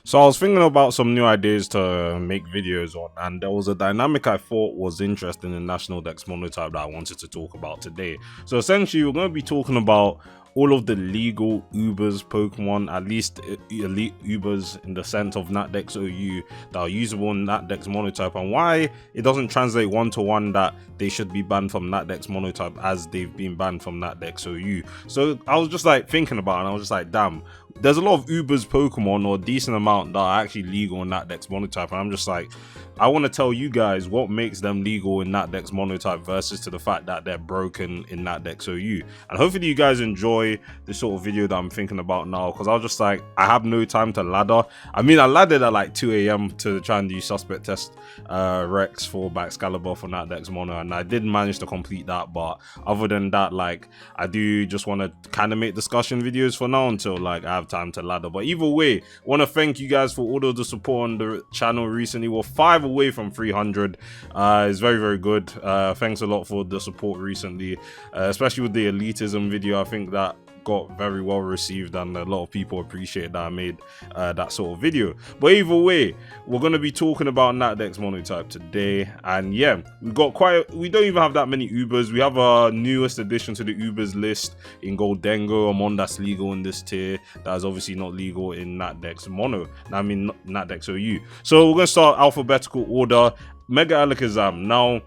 So I was thinking about some new ideas to make videos on, and there was a dynamic I thought was interesting in National Dex Monotype that I wanted to talk about today. So essentially, we're going to be talking about all of the legal Ubers Pokemon, at least elite Ubers in the sense of NatDex OU that are usable in NatDex Monotype, and why it doesn't translate one to one that they should be banned from NatDex Monotype as they've been banned from NatDex OU. So I was just like thinking about it, and I was just like, damn, there's a lot of Ubers Pokemon, or a decent amount, that are actually legal in NatDex Monotype, and I'm just like, I want to tell you guys what makes them legal in NatDex Monotype versus to the fact that they're broken in NatDex OU. And hopefully you guys enjoy the sort of video that I'm thinking about now, because I was just like, I have no time to ladder. I mean, I laddered at like 2 a.m. to try and do suspect test Rex for Baxcalibur for NatDex Mono, and I did manage to complete that. But other than that, like, I do just want to kind of make discussion videos for now until like I have time to ladder. But either way, want to thank you guys for all of the support on the channel recently. We're 5 away from 300. It's very good. Thanks a lot for the support recently, especially with the elitism video. I think that got very well received, and a lot of people appreciate that I made that sort of video. But either way, we're going to be talking about NatDex Monotype today, and yeah, we don't even have that many Ubers. We have our newest addition to the Ubers list in Goldengo, a mon that's legal in this tier that is obviously not legal in NatDex Mono, I mean NatDex OU. So we're going to start alphabetical order. Mega Alakazam. Now,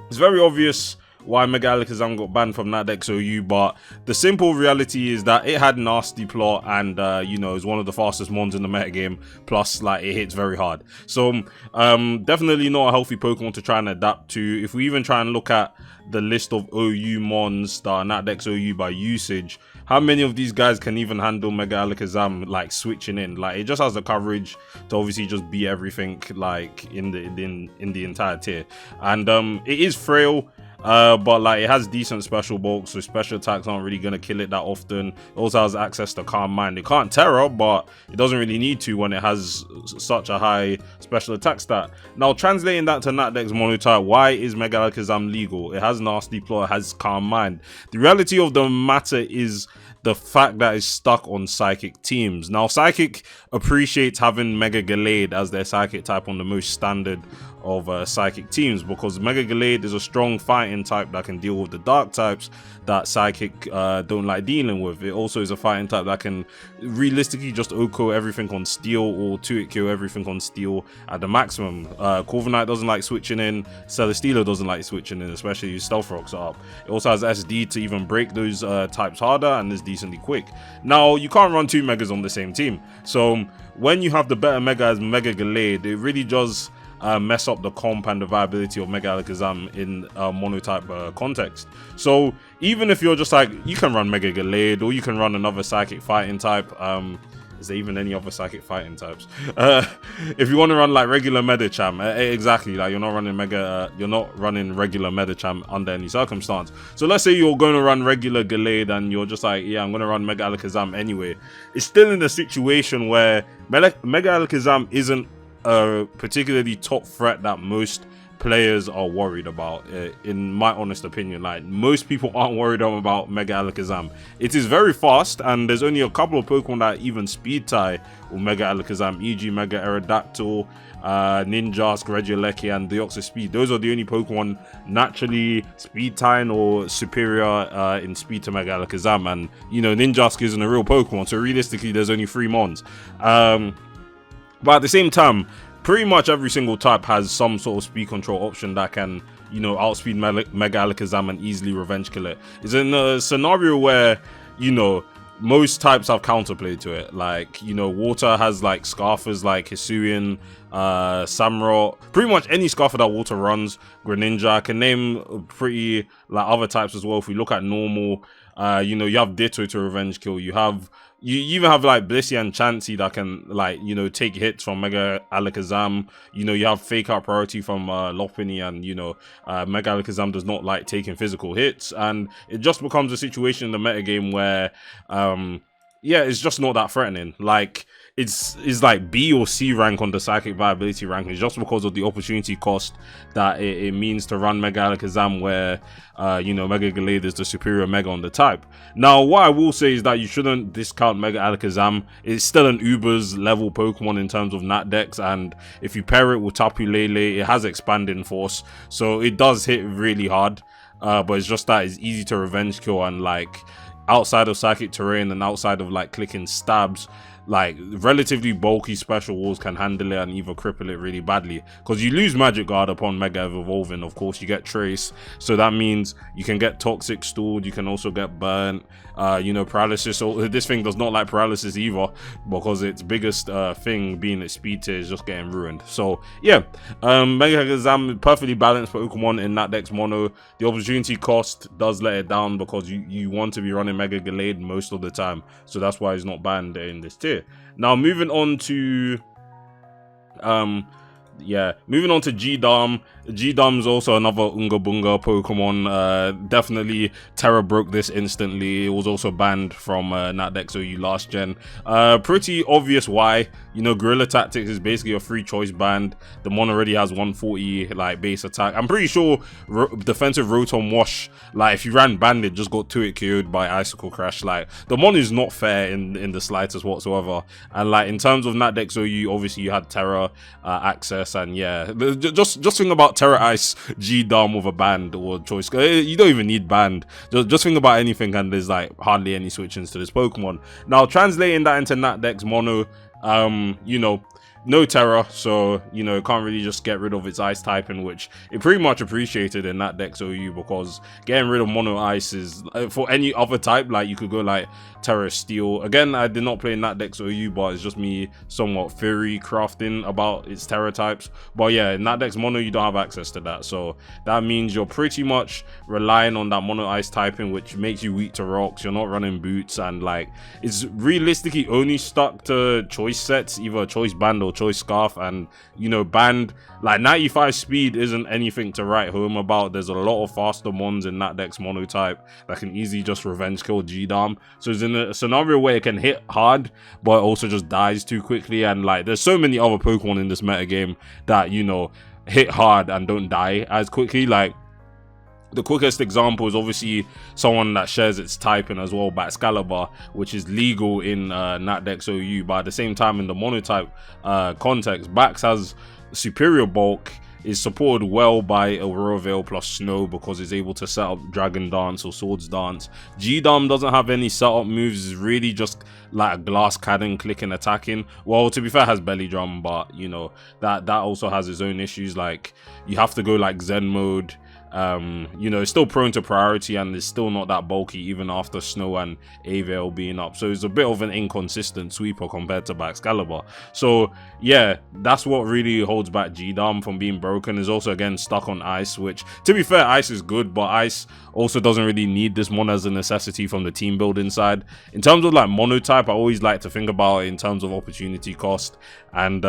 it's very obvious why Mega Alakazam got banned from NatDex OU, but the simple reality is that it had nasty plot, and you know, it's one of the fastest mons in the metagame, plus like it hits very hard. So definitely not a healthy Pokemon to try and adapt to. If we even try and look at the list of OU mons that are NatDex OU by usage, how many of these guys can even handle Mega Alakazam like switching in? Like, it just has the coverage to obviously just be everything like in the entire tier, and it is frail. But like, it has decent special bulk, so special attacks aren't really gonna kill it that often. It also has access to Calm Mind. It can't Terror, but it doesn't really need to when it has such a high special attack stat. Now, translating that to NatDex Monotype, why is Mega Alakazam legal? It has nasty plot, it has Calm Mind. The reality of the matter is the fact that it's stuck on Psychic teams. Now, Psychic appreciates having Mega Gallade as their Psychic type on the most standard of Psychic teams, because Mega Gallade is a strong fighting type that can deal with the dark types that Psychic don't like dealing with. It also is a fighting type that can realistically just OHKO everything on Steel, or 2-hit kill everything on Steel at the maximum. Corviknight doesn't like switching in, Celesteela doesn't like switching in, especially if Stealth Rocks are up. It also has SD to even break those types harder, and is decently quick. Now, you can't run two Megas on the same team, so when you have the better Mega as Mega Gallade, it really does mess up the comp and the viability of Mega Alakazam in monotype context. So even if you're just like, you can run Mega Gallade, or you can run another Psychic fighting type. Is there even any other Psychic fighting types? If you want to run like regular Medicham, exactly, like you're not running regular Medicham under any circumstance. So let's say you're going to run regular Gallade, and you're just like, yeah, I'm going to run Mega Alakazam anyway. It's still in a situation where Mega Alakazam isn't a particularly top threat that most players are worried about, in my honest opinion. Like, most people aren't worried about Mega Alakazam. It is very fast, and there's only a couple of Pokemon that even speed tie with Mega Alakazam, e.g. Mega Aerodactyl, Ninjask, Regieleki, and Deoxys Speed. Those are the only Pokemon naturally speed tying or superior in speed to Mega Alakazam, and you know, Ninjask isn't a real Pokemon, so realistically there's only 3 mons. But at the same time, pretty much every single type has some sort of speed control option that can, you know, outspeed Mega Alakazam and easily revenge kill it. It's in a scenario where, you know, most types have counterplay to it. Like, you know, water has like Scarfers like Hisuian, Samurott, pretty much any Scarfer that water runs. Greninja, I can name pretty like other types as well. If we look at normal, you know, you have Ditto to revenge kill. You even have like Blissey and Chansey that can, like, you know, take hits from Mega Alakazam. You know, you have Fake Out Priority from Lopunny, and you know, Mega Alakazam does not like taking physical hits, and it just becomes a situation in the metagame where yeah, it's just not that threatening. Like, it's like B or C rank on the psychic viability rankings, just because of the opportunity cost that it means to run Mega Alakazam, where Mega Gallade is the superior Mega on the type. Now, what I will say is that you shouldn't discount Mega Alakazam. It's still an Uber's level Pokemon in terms of Nat Dex, and if you pair it with Tapu Lele, it has expanding force, so it does hit really hard. But it's just that it's easy to revenge kill, and like outside of psychic terrain and outside of like clicking stabs, like relatively bulky special walls can handle it and either cripple it really badly, because you lose Magic Guard upon Mega Evolving. Of course, you get Trace, so that means you can get Toxic stalled, you can also get burnt, paralysis. So this thing does not like paralysis either, because its biggest thing being its speed tier is just getting ruined. So yeah, Mega Alakazam, perfectly balanced Pokemon in that Dex Mono. The opportunity cost does let it down, because you want to be running Mega Gallade most of the time, so that's why it's not banned in this tier. Now moving on to G-Dom. G-Dom is also another Unga Bunga Pokemon. Definitely Terra broke this instantly. It was also banned from Natdex OU last gen. Pretty obvious why. Guerrilla Tactics is basically a free choice band. The mon already has 140 like base attack. I'm pretty sure defensive Rotom Wash, like if you ran Bandit, just got 2-hit KO'd by Icicle Crash. Like the mon is not fair in the slightest whatsoever. And like in terms of Natdex OU, obviously you had Terra access, and yeah, just think about Terra Ice G-Dom with a band or choice. You don't even need band. Just think about anything, and there's like hardly any switch-ins to this Pokemon. Now translating that into Natdex Mono, no Terra, so it can't really just get rid of its ice typing, which it pretty much appreciated in that Dex OU, because getting rid of mono ice is for any other type, like you could go like Terra Steel. Again, I did not play in that Dex OU, but it's just me somewhat theory crafting about its Terra types. But yeah, in that Dex Mono, you don't have access to that, so that means you're pretty much relying on that mono ice typing, which makes you weak to rocks. You're not running boots, and like it's realistically only stuck to choice sets, either choice band or choice scarf. And band like 95 speed isn't anything to write home about. There's a lot of faster mons in that Dex Monotype that can easily just revenge kill G-Dom, so it's in a scenario where it can hit hard but also just dies too quickly. And like there's so many other Pokemon in this metagame that hit hard and don't die as quickly. Like the quickest example is obviously someone that shares its typing as well, Baxcalibur, which is legal in Natdex OU, but at the same time in the monotype context, Bax has superior bulk, is supported well by Aurora Veil plus Snow because it's able to set up Dragon Dance or Swords Dance. G-Dom doesn't have any setup moves, it's really just like a Glass Cannon clicking attacking. Well, to be fair, it has Belly Drum, but that also has its own issues. Like you have to go like Zen mode. It's still prone to priority, and it's still not that bulky even after Snow and Aveil being up, so it's a bit of an inconsistent sweeper compared to Baxcalibur. So yeah, that's what really holds back G-Dom from being broken. Is also again stuck on ice, which to be fair, ice is good, but ice also doesn't really need this mon as a necessity from the team building side. In terms of like monotype, I always like to think about it in terms of opportunity cost and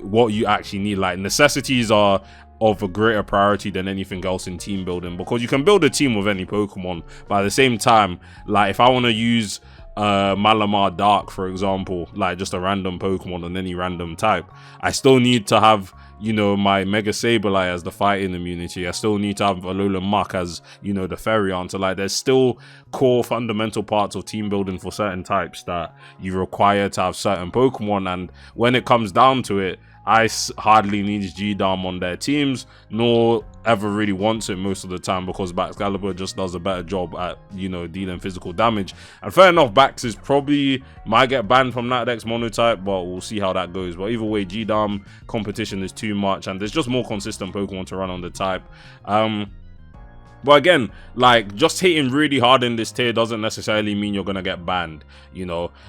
what you actually need. Like necessities are of a greater priority than anything else in team building, because you can build a team with any Pokemon, but at the same time, like if I want to use Malamar Dark, for example, like just a random Pokemon on any random type, I still need to have my Mega Sableye as the fighting immunity. I still need to have Alolan Muck as the fairy answer. Like there's still core fundamental parts of team building for certain types that you require to have certain Pokemon, and when it comes down to it, Ice hardly needs G-Dom on their teams, nor ever really wants it most of the time, because Baxcalibur just does a better job at, dealing physical damage. And fair enough, Bax is probably might get banned from that Dex Monotype, but we'll see how that goes. But either way, G-Dom competition is too much, and there's just more consistent Pokemon to run on the type. But again, like just hitting really hard in this tier doesn't necessarily mean you're gonna get banned,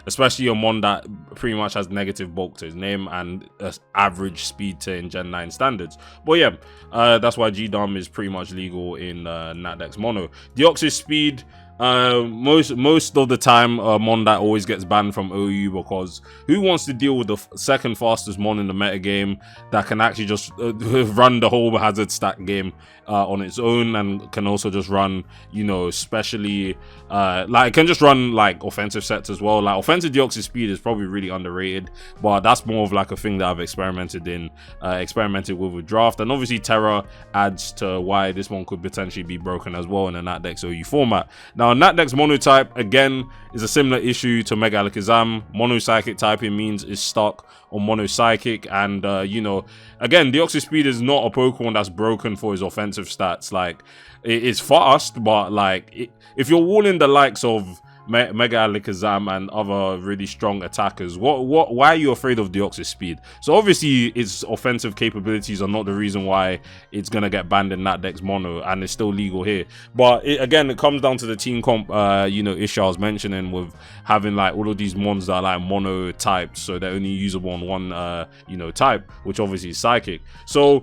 especially a mon that pretty much has negative bulk to his name and average speed to in Gen 9 standards. But yeah, that's why G-Dom is pretty much legal in Natdex Mono. Deoxys speed, Most of the time, mon that always gets banned from OU, because who wants to deal with the second fastest mon in the meta game that can actually just run the whole hazard stack game on its own, and can also just run, you know, especially like, can just run like offensive sets as well. Like, offensive deoxys speed is probably really underrated, but that's more of like a thing that I've experimented with draft. And obviously Terra adds to why this one could potentially be broken as well in a Nat Dex OU format. Now, Nat Dex Monotype, again, is a similar issue to Mega Alakazam. Mono-Psychic typing means is stuck on Mono-Psychic, and, you know, again, Deoxys Speed is not a Pokemon that's broken for his offensive stats. Like, it's fast, but, like, if you're walling the likes of Mega Alakazam and other really strong attackers, why are you afraid of Deoxys Speed? So obviously its offensive capabilities are not the reason why it's gonna get banned in Nat Dex Mono, and it's still legal here. But again, it comes down to the team comp, you know, issue I was mentioning with having like all of these mons that are like mono typed, so they're only usable on one you know, type, which obviously is Psychic. So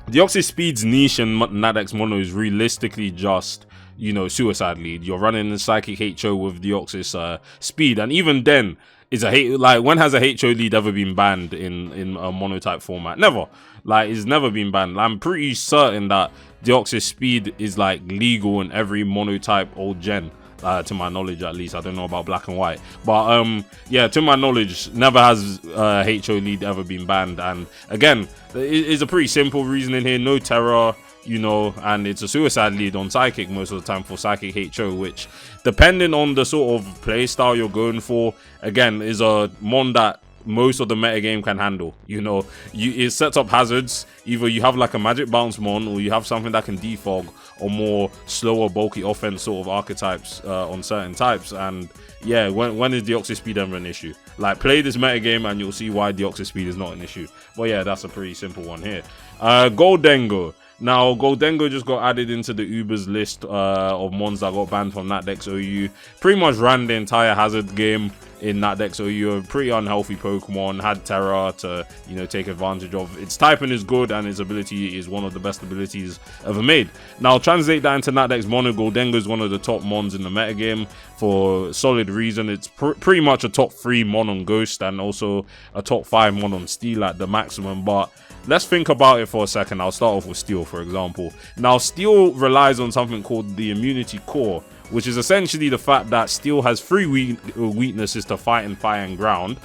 Deoxys Speed's niche in Nat Dex Mono is realistically just, you know, Suicide Lead. You're running the Psychic HO with Deoxys Speed, and even then, is like, when has a HO lead ever been banned in a monotype format? Never. Like, it's never been banned. I'm pretty certain that Deoxys Speed is like legal in every monotype old gen. To my knowledge, at least. I don't know about black and white, but yeah, to my knowledge, never has HO lead ever been banned. And again, it's a pretty simple reasoning here. No Terror, you know, and it's a Suicide Lead on Psychic most of the time for Psychic HO, which, depending on the sort of play style you're going for, again, is a mon that most of the meta game can handle. You know, it sets up hazards. Either you have like a magic bounce mon, or you have something that can defog, or more slower bulky offense sort of archetypes on certain types. And yeah, when is Deoxys Speed ever an issue? Like, play this meta game and you'll see why Deoxys Speed is not an issue. But yeah, that's a pretty simple one here. Goldengo. Now, Goldengo just got added into the Uber's list of mons that got banned from Nat Dex OU. Pretty much ran the entire hazard game in Nat Dex OU. A pretty unhealthy Pokemon, had Terra to, you know, take advantage of. Its typing is good, and its ability is one of the best abilities ever made. Now, translate that into Nat Dex Mono. Goldengo is one of the top mons in the metagame for solid reason. It's pretty much a top 3 mon on Ghost, and also a top 5 mon on Steel at the maximum. But let's think about it for a second. I'll start off with Steel, for example. Now, Steel relies on something called the Immunity Core, which is essentially the fact that Steel has 3 weaknesses to Fighting, Fire, and Ground.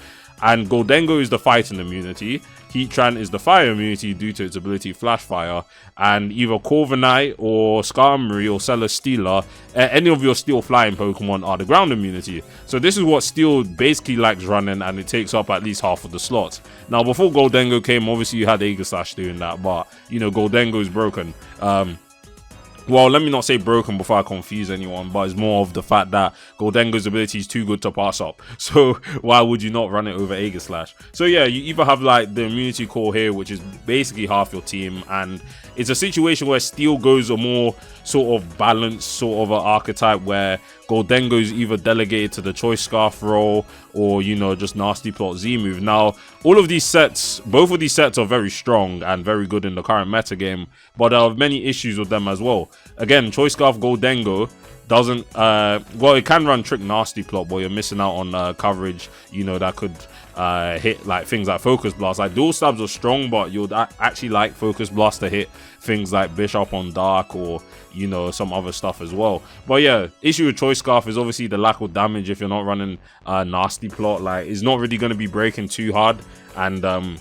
And Goldengo is the Fighting immunity. Heatran is the Fire immunity due to its ability Flash Fire. And either Corviknight or Skarmory or Celesteela, any of your Steel Flying Pokemon, are the Ground immunity. So this is what Steel basically likes running, and it takes up at least half of the slots. Now, before Goldengo came, obviously you had Aegislash doing that, but, you know, Goldengo is broken. Well, let me not say broken before I confuse anyone, but it's more of the fact that Goldengo's ability is too good to pass up. So why would you not run it over Aegislash? So yeah, you either have like the Immunity Core here, which is basically half your team, and it's a situation where Steel goes a more sort of balanced sort of an archetype where Goldengo is either delegated to the Choice Scarf role, or, you know, just Nasty Plot Z move. Now, all of these sets, both of these sets are very strong and very good in the current meta game, but there are many issues with them as well. Again, Choice Scarf Goldengo doesn't, well, it can run Trick Nasty Plot, but you're missing out on coverage, you know, that could hit like things like Focus Blast. Like, dual stabs are strong, but you'd actually like Focus Blast to hit things like Bishop on Dark, or, you know, some other stuff as well. But yeah, issue with Choice Scarf is obviously the lack of damage if you're not running Nasty Plot. Like, it's not really going to be breaking too hard, and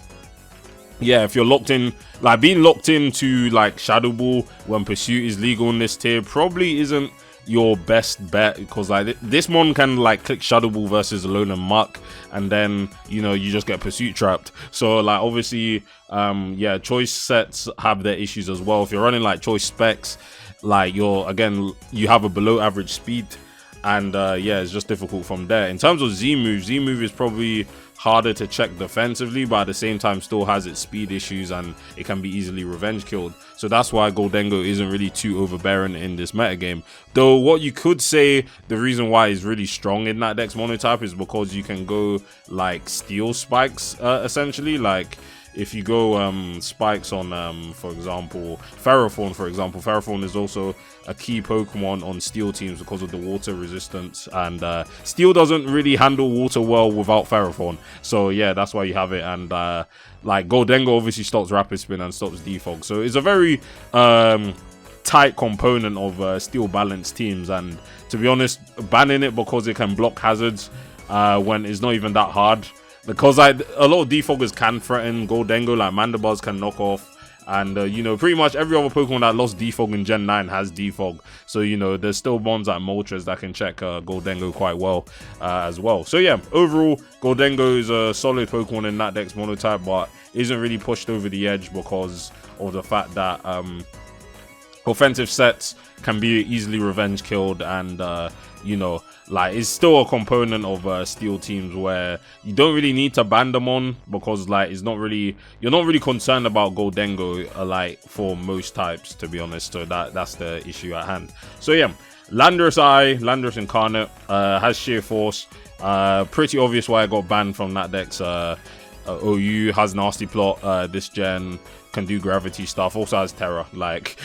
yeah, if you're locked in, like being locked into like Shadow Ball when Pursuit is legal in this tier probably isn't your best bet, because like this mon can like click Shadow Ball versus Alone and Muck, and then, you know, you just get Pursuit trapped. So like, obviously yeah, choice sets have their issues as well. If you're running like choice specs, like you have a below average speed, and yeah, it's just difficult from there. In terms of Z move is probably harder to check defensively, but at the same time still has its speed issues, and it can be easily revenge killed. So that's why Goldengo isn't really too overbearing in this metagame. Though what you could say the reason why it's really strong in that Dex Monotype is because you can go like Steel Spikes, essentially. Like, if you go spikes on for example Ferrothorn, Ferrothorn is also a key Pokemon on Steel teams because of the water resistance, and Steel doesn't really handle water well without Ferrothorn. So yeah, that's why you have it. And like Goldengo obviously stops Rapid Spin and stops Defog, so it's a very tight component of Steel balanced teams. And to be honest, banning it because it can block hazards when it's not even that hard, because like a lot of defoggers can threaten Goldengo, like Mandibuzz can knock off, and you know, pretty much every other Pokemon that lost defog in Gen 9 has defog. So you know, there's still mons like Moltres that can check Goldengo quite well as well. So yeah, overall Goldengo is a solid Pokemon in that Dex Monotype, but isn't really pushed over the edge because of the fact that offensive sets can be easily revenge killed, and you know, like it's still a component of Steel teams where you don't really need to ban them on, because like it's not really, you're not really concerned about Goldengo like for most types, to be honest. So that's the issue at hand. So yeah, Landorus Incarnate has sheer force. Pretty obvious why I got banned from that deck's OU. Has nasty plot this gen, can do gravity stuff, also has terror. Like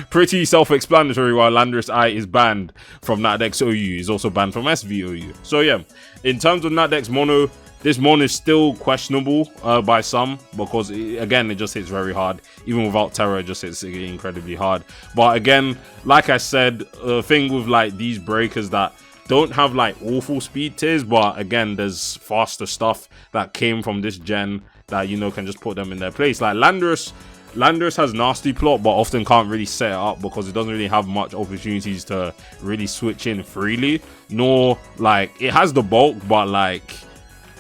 pretty self-explanatory why Landorus I is banned from that deck's OU. Is also banned from SVOU. So yeah, in terms of Natdex Mono, this mon is still questionable by some, because again, it just hits very hard. Even without terror, it just hits incredibly hard. But again, like I said, the thing with like these breakers that don't have like awful speed tiers, but again, there's faster stuff that came from this gen that, you know, can just put them in their place. Like Landorus has nasty plot, but often can't really set it up because it doesn't really have much opportunities to really switch in freely. Nor like it has the bulk, but like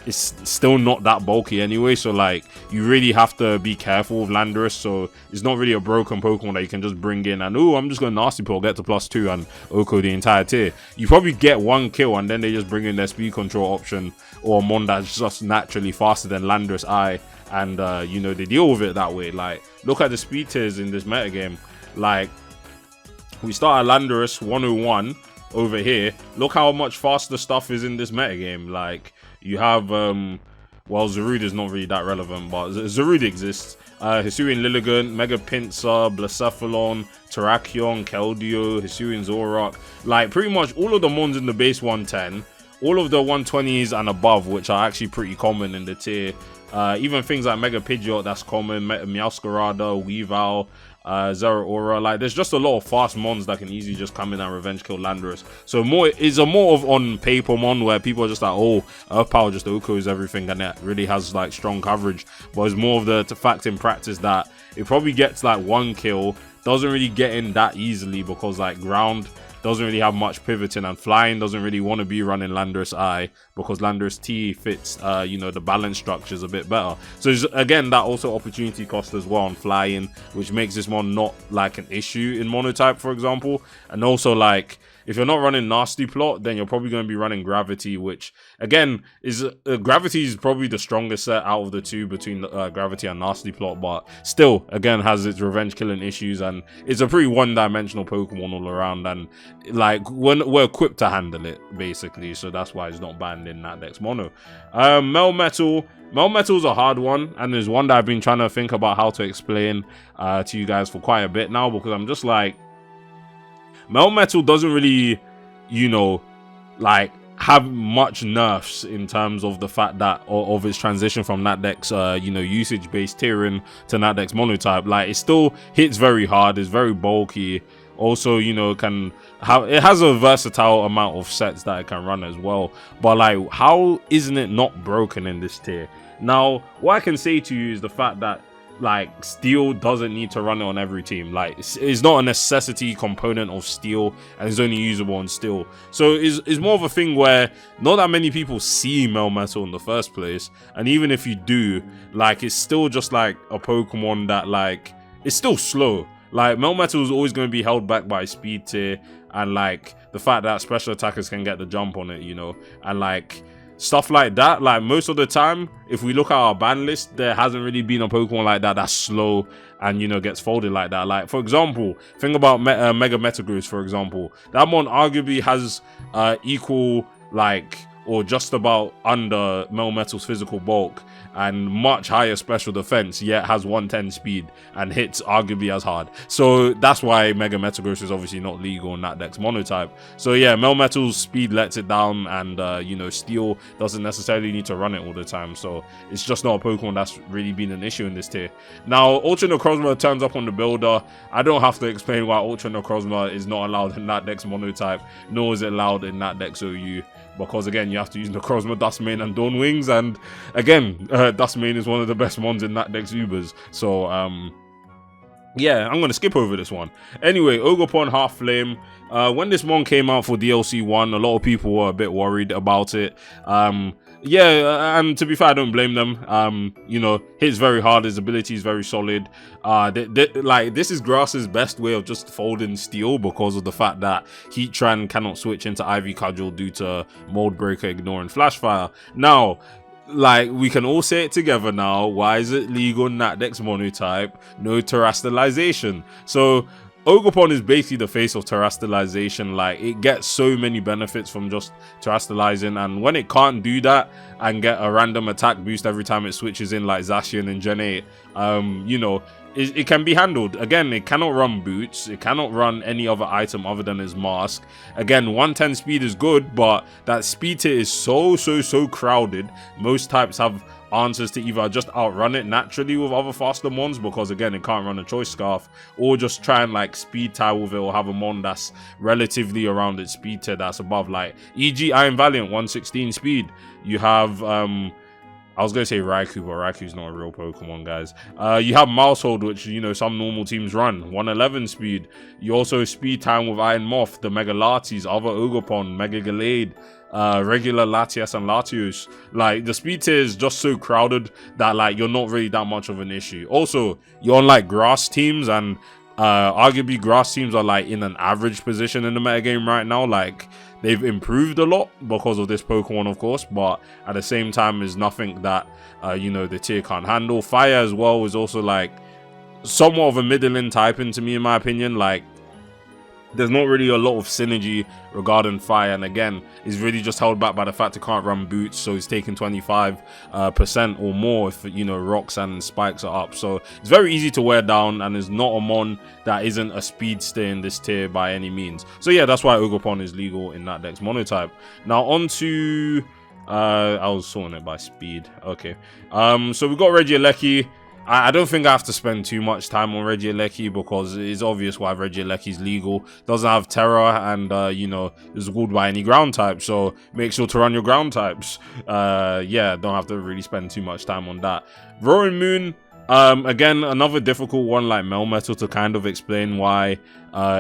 it's still not that bulky anyway. So like you really have to be careful with Landorus. So it's not really a broken Pokemon that you can just bring in and, oh, I'm just going to nasty plot, get to +2 and Oko the entire tier. You probably get one kill and then they just bring in their speed control option, or a mon that's just naturally faster than Landorus I, and you know, they deal with it that way. Like look at the speed tiers in this metagame. Like we start at Landorus 101 over here. Look how much faster stuff is in this metagame. Like you have well, Zarude is not really that relevant, but Zarude exists. Hisuian Lilligant, Mega Pinsir, Blacephalon, Terrakion, Keldeo, Hisuian Zoroark. Like pretty much all of the mons in the base 110, all of the 120s and above, which are actually pretty common in the tier. Even things like Mega Pidgeot, that's common, Meowscarada, Weavile, Zeraora. Like there's just a lot of fast mons that can easily just come in and revenge kill Landorus. So it's a more of on paper mon where people are just like, oh, Earth Power just Okos everything and it really has like strong coverage. But it's more of the fact in practice that it probably gets like one kill, doesn't really get in that easily because like ground doesn't really have much pivoting, and flying doesn't really want to be running Landorus I because Landorus T fits you know, the balance structures a bit better. So again, that also opportunity cost as well on flying, which makes this one not like an issue in monotype, for example. And also like if you're not running nasty plot, then you're probably going to be running gravity, which again is gravity is probably the strongest set out of the two between gravity and nasty plot, but still again has its revenge killing issues, and it's a pretty one-dimensional Pokemon all around, and like we're equipped to handle it basically. So that's why it's not banned in that Dex Mono. Melmetal's a hard one, and there's one that I've been trying to think about how to explain to you guys for quite a bit now, because I'm just like, Melmetal doesn't really, you know, like have much nerfs in terms of the fact that of its transition from Natdex you know, usage based tiering to Natdex Monotype. Like it still hits very hard, it's very bulky, also, you know, it has a versatile amount of sets that it can run as well. But like, how isn't it not broken in this tier? Now what I can say to you is the fact that like Steel doesn't need to run it on every team. Like it's not a necessity component of Steel, and it's only usable on Steel. So it's more of a thing where not that many people see Melmetal in the first place, and even if you do, like it's still just like a Pokemon that like it's still slow. Like Melmetal is always going to be held back by speed tier, and like the fact that special attackers can get the jump on it, you know, and like stuff like that. Like most of the time, if we look at our ban list, there hasn't really been a Pokemon like that that's slow and, you know, gets folded like that. Like for example, think about Mega Metagross, for example. That one arguably has equal like or just about under Melmetal's physical bulk and much higher special defense, yet has 110 speed and hits arguably as hard. So that's why Mega Metagross is obviously not legal in that Dex Monotype. So yeah, Melmetal's speed lets it down, and you know, Steel doesn't necessarily need to run it all the time. So it's just not a Pokemon that's really been an issue in this tier. Now, Ultra Necrozma turns up on the builder. I don't have to explain why Ultra Necrozma is not allowed in that Dex Monotype, nor is it allowed in that Dex OU, because again, you have to use Necrozma, Dustmane, and Dawn Wings, and again, Dustmane is one of the best ones in that Dex Ubers. So yeah, I'm gonna skip over this one. Anyway, Ogerpon Half Flame. When this one came out for DLC 1, a lot of people were a bit worried about it. Yeah, and to be fair, I don't blame them. You know, hits very hard, his ability is very solid. Like, this is Grass's best way of just folding Steel, because of the fact that Heatran cannot switch into Ivy Cudgel due to Mold Breaker ignoring Flash Fire. Now, like, we can all say it together now. Why is it legal in that Dex Monotype? No terastallization. So Ogerpon is basically the face of terastallization. Like, it gets so many benefits from just terastallizing, and when it can't do that and get a random attack boost every time it switches in, like Zacian and Gen 8, you know, it can be handled. Again, it cannot run boots, it cannot run any other item other than its mask. Again, 110 speed is good, but that speed tier is so crowded. Most types have answers to either just outrun it naturally with other faster mons, because again, it can't run a Choice Scarf, or just try and like speed tie with it, or have a mon that's relatively around its speed tier that's above, like e.g. Iron Valiant 116 speed. You have I was going to say Raikou, but Raikou's not a real Pokemon, guys. You have Mousehold, which, you know, some normal teams run. 111 speed. You also speed time with Iron Moth, the Mega Latias, other Ogerpon, Mega Gallade, regular Latias and Latios. Like, the speed tier is just so crowded that, like, you're not really that much of an issue. Also, you're on, like, grass teams, and arguably grass teams are, like, in an average position in the metagame right now. Like, they've improved a lot because of this Pokemon, of course, but at the same time, is nothing that, you know, the tier can't handle. Fire as well is also, like, somewhat of a middling typing to me, in my opinion. Like, there's not really a lot of synergy regarding Fire, and again, it's really just held back by the fact it can't run boots, so it's taking 25% or more if, you know, rocks and spikes are up. So it's very easy to wear down, and is not a mon that isn't a speedster in this tier by any means. So yeah, that's why Ogerpon is legal in that Dex Monotype. Now on to I was sorting it by speed. Okay, so we got Regieleki. I don't think I have to spend too much time on Regieleki, because it's obvious why Regieleki is legal. Doesn't have Terra, and you know, is ruled by any ground type, so make sure to run your ground types. Yeah, don't have to really spend too much time on that. Roaring Moon, again, another difficult one like Melmetal to kind of explain why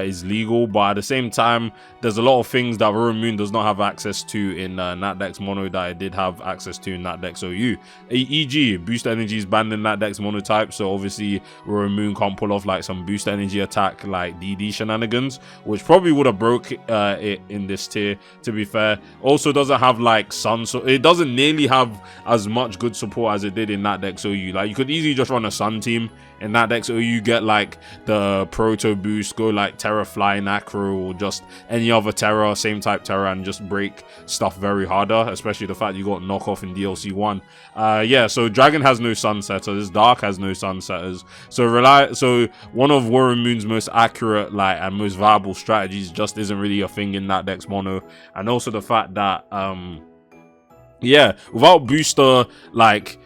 is legal, but at the same time, there's a lot of things that Roaring Moon does not have access to in Natdex Mono that it did have access to in Natdex OU. E.g., Boost Energy is banned in Natdex Monotype, so obviously Roaring Moon can't pull off like some Boost Energy attack like DD shenanigans, which probably would have broke it in this tier, to be fair. Also doesn't have like Sun, so it doesn't nearly have as much good support as it did in Natdex OU. Like, you could easily just run a Sun team in Natdex OU, you get like the Proto boost, go like Terra Flying Acro, or just any other Terra, same type Terra, and just break stuff very harder, especially the fact you got knockoff in DLC 1. Yeah, so Dragon has no Sunsetters, Dark has no Sunsetters, so one of Warren Moon's most accurate like and most viable strategies just isn't really a thing in Natdex Mono. And also the fact that yeah, without booster, like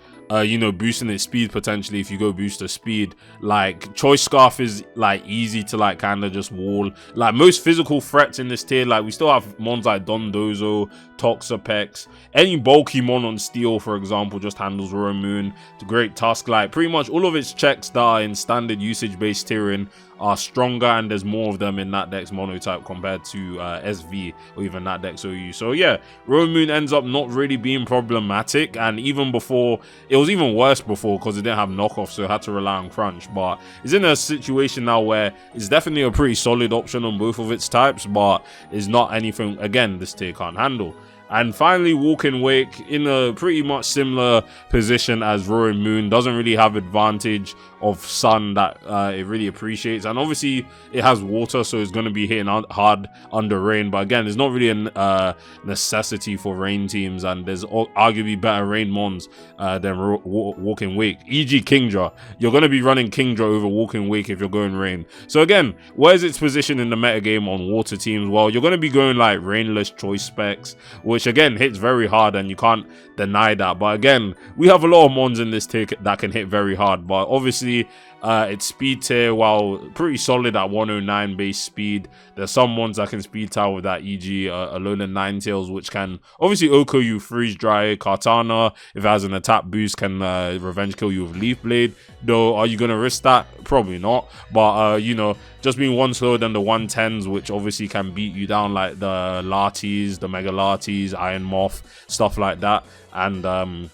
you know, boosting its speed potentially, if you go booster speed, like Choice Scarf is like easy to like kind of just wall. Like, most physical threats in this tier, like we still have mons like Dondozo, Toxapex, any bulky mon on Steel, for example, just handles Roaring Moon. The Great Tusk, like pretty much all of its checks that are in standard usage based tiering are stronger, and there's more of them in Natdex Monotype compared to SV or even Natdex OU. So yeah, Roaring Moon ends up not really being problematic, and even before, it was even worse before because it didn't have knockoff, so it had to rely on Crunch. But it's in a situation now where it's definitely a pretty solid option on both of its types, but it's not anything, again, this tier can't handle. And finally, Walking Wake, in a pretty much similar position as Roaring Moon, doesn't really have advantage of sun that it really appreciates. And obviously it has water, so it's going to be hitting hard under rain, but again, it's not really a necessity for rain teams, and there's arguably better rain mons than walking wake, e.g. Kingdra. You're going to be running Kingdra over walking wake if you're going rain. So again, where's its position in the metagame on water teams? Well, you're going to be going like rainless choice specs, which again hits very hard, and you can't deny that. But again, we have a lot of mons in this tier that can hit very hard, but obviously its speed tier, while pretty solid at 109 base speed, there's some ones that can speed tower with that, e.g. Alolan Ninetales, which can obviously Oko you freeze dry. Kartana, if it has an attack boost, can revenge kill you with Leaf Blade. Though, are you gonna risk that? Probably not. But you know, just being one slower than the 110s, which obviously can beat you down, like the Latis, the Mega Latis, Iron Moth, stuff like that. And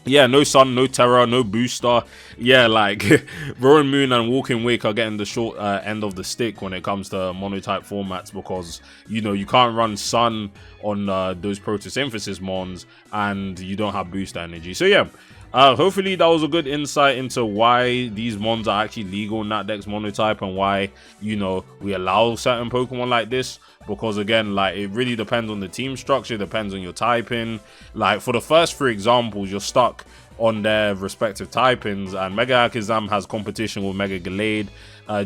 yeah, no sun, no terror, no booster. Yeah, like Roaring Moon and Walking Wake are getting the short end of the stick when it comes to monotype formats, because you know you can't run sun on those photosynthesis mons and you don't have booster energy. So yeah, hopefully that was a good insight into why these mons are actually legal in that Dex Monotype, and why, you know, we allow certain Pokemon like this. Because again, like, it really depends on the team structure, depends on your typing. Like for the first 3 examples, you're stuck on their respective typings, and Mega Akizam has competition with Mega Gallade,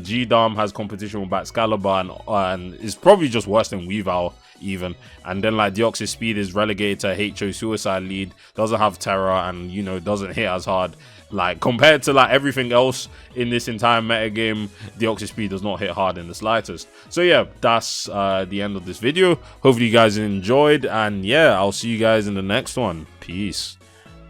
G-Dom has competition with Baxcalibur, and is probably just worse than Weavile even. And then like Deoxys Speed is relegated to HO Suicide Lead, doesn't have Terror, and you know, doesn't hit as hard. Like compared to like everything else in this entire meta game, Deoxys Speed does not hit hard in the slightest. So yeah, that's the end of this video. Hopefully you guys enjoyed, and yeah, I'll see you guys in the next one. Peace.